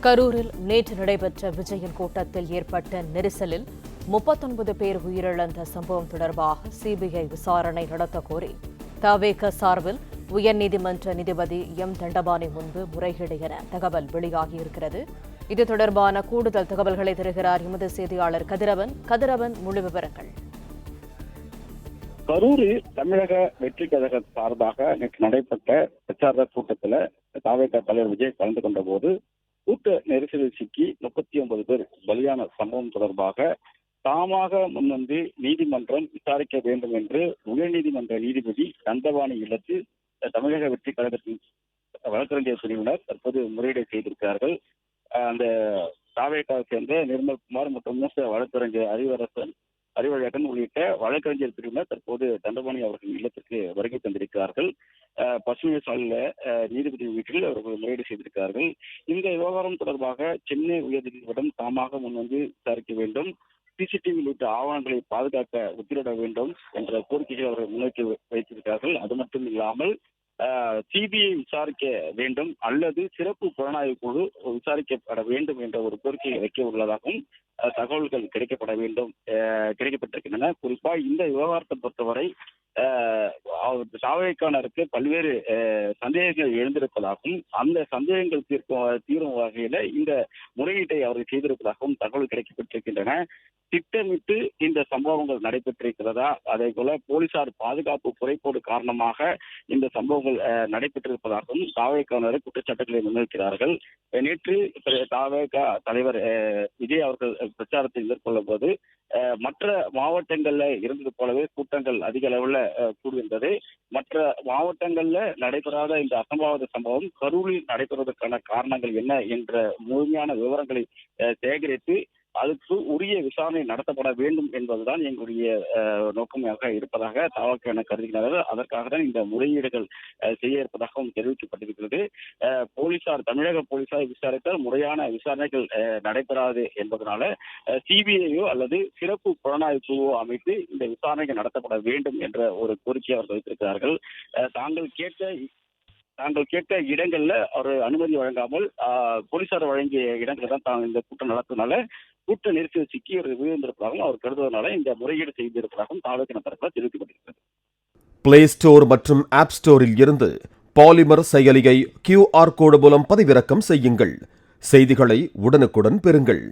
கரூரில் நேற்று நடைபெற்ற விஜயன் கூட்டத்தில் ஏற்பட்ட நெரிசலில் 39 பேர் உயிரிழந்த சம்பவம் தொடர்பாக சிபிஐ விசாரணை நடத்த கோரி தவேக சார்பில் உயர்நீதிமன்ற நீதிபதி எம் தண்டபாணி முன்பு முறையீடு என தகவல் வெளியாகியிருக்கிறது. இது தொடர்பான கூடுதல் தகவல்களை தருகிறார் எமது செய்தியாளர் கதிரவன். முழு விவரங்கள். கரூரில் தமிழக வெற்றி கழக சார்பாக நேற்று நடைபெற்ற பிரச்சார கூட்டத்தில் தவேக தலைவர் விஜய் கலந்து கொண்ட போது கூட்ட நெரிசலில் சிக்கி 39 பேர் பலியான சம்பவம் தொடர்பாக தாமாக முன்வந்து நீதிமன்றம் விசாரிக்க வேண்டும் என்று உயர்நீதிமன்ற நீதிபதி தண்டபாணி இல்லத்தில் தமிழக வெற்றி கழகத்தின் வழக்கறிஞர் பிரிவினர் தற்போது முறையீடு செய்திருக்கிறார்கள். அந்த தாவேக்காவை சேர்ந்த நிர்மல்குமார் மற்றும் மூத்த வழக்கறிஞர் அறிவழகன் உள்ளிட்ட வழக்கறிஞர் பிரிவினர் தற்போது தண்டபாணி அவர்கள் இல்லத்திற்கு வருகை தந்திருக்கிறார்கள். பசுமை சாலையில நீதிபதி வீட்டில் அவர்கள் முறையீடு செய்திருக்கிறார்கள். இந்த விவகாரம் தொடர்பாக சென்னை உயர்நீதிமன்றம் தாமாக முன்வந்து விசாரிக்க வேண்டும், சிசிடிவி உள்ளிட்ட ஆவணங்களை பாதுகாக்க உத்தரவிட வேண்டும் என்ற கோரிக்கைகளை அவர்கள் முன்வைத்து வைத்திருக்கிறார்கள். அது மட்டும் இல்லாமல் சிபிஐ விசாரிக்க வேண்டும் அல்லது சிறப்பு புலனாய்வு குழு விசாரிக்கப்பட வேண்டும் என்ற ஒரு கோரிக்கையை வைக்க உள்ளதாகவும் தகவல்கள் கிடைக்கப்பட்டிருக்கின்றன. குறிப்பா இந்த விவகாரத்தை பொறுத்தவரை தாவேக்கானருக்கு பல்வேறு சந்தேகங்கள் எழுந்திருப்பதாகவும் அந்த சந்தேகங்கள் தீரும் வகையில இந்த முறையீட்டை அவர்கள் செய்திருப்பதாகவும் தகவல் கிடைக்கப்பட்டிருக்கின்றன. திட்டமிட்டு இந்த சம்பவங்கள் நடைபெற்றிருக்கிறதா, அதே போல போலீசார் பாதுகாப்பு குறைபாடு காரணமாக இந்த சம்பவங்கள் நடைபெற்றிருப்பதாகவும் தாவேக்கானரை குற்றச்சாட்டுகளை முன்வைக்கிறார்கள். நேற்று தாவேகா தலைவர் விஜய் அவர்கள் பிரச்சாரத்தை மேற்கொள்ளும் போது மற்ற மாவட்டங்கள்ல இருந்தது போலவே கூட்டங்கள் அதிக அளவுல கூடியிருந்தது. மற்ற மாவட்டங்கள்ல நடைபெறாத இந்த அசம்பாவித சம்பவம் கரூரில் நடைபெறுவதற்கான காரணங்கள் என்ன என்ற முழுமையான விவரங்களை சேகரித்து அதுக்கு உரிய விசாரணை நடத்தப்பட வேண்டும் என்பதுதான் எங்களுடைய நோக்கமாக இருப்பதாக தாவேகா என கருதுகிறார்கள். அதற்காக தான் இந்த முறையீடுகள் செய்ய இருப்பதாகவும் தெரிவிக்கப்பட்டிருக்கிறது. தமிழக போலீசார் விசாரித்தால் முறையான விசாரணைகள் நடைபெறாது என்பதனால சிபிஐயோ அல்லது சிறப்பு புலனாய்வு குழுவோ அமைத்து இந்த விசாரணைகள் நடத்தப்பட வேண்டும் என்ற ஒரு கோரிக்கையை அவர்கள் வைத்திருக்கிறார்கள். தாங்கள் கேட்ட இடங்கள்ல ஒரு அனுமதி வழங்காமல் போலீசார் வழங்கிய இடங்கள் தான் இந்த கூட்டம் நடத்தினால கூட்ட நெரிசல் சிக்கி விழுந்திருப்பதாகவும் அவர் கருதுவதனால இந்த முறையீடு செய்திருப்பதாகவும் தாவேகா தரப்பில் தெரிவிக்கப்பட்டிருக்கிறது. பிளே ஸ்டோர் மற்றும் ஆப் ஸ்டோரில் இருந்து பாலிமர் செயலியை QR கோடு மூலம் பதிவிறக்கம் செய்யுங்கள். செய்திகளை உடனுக்குடன் பெறுங்கள்.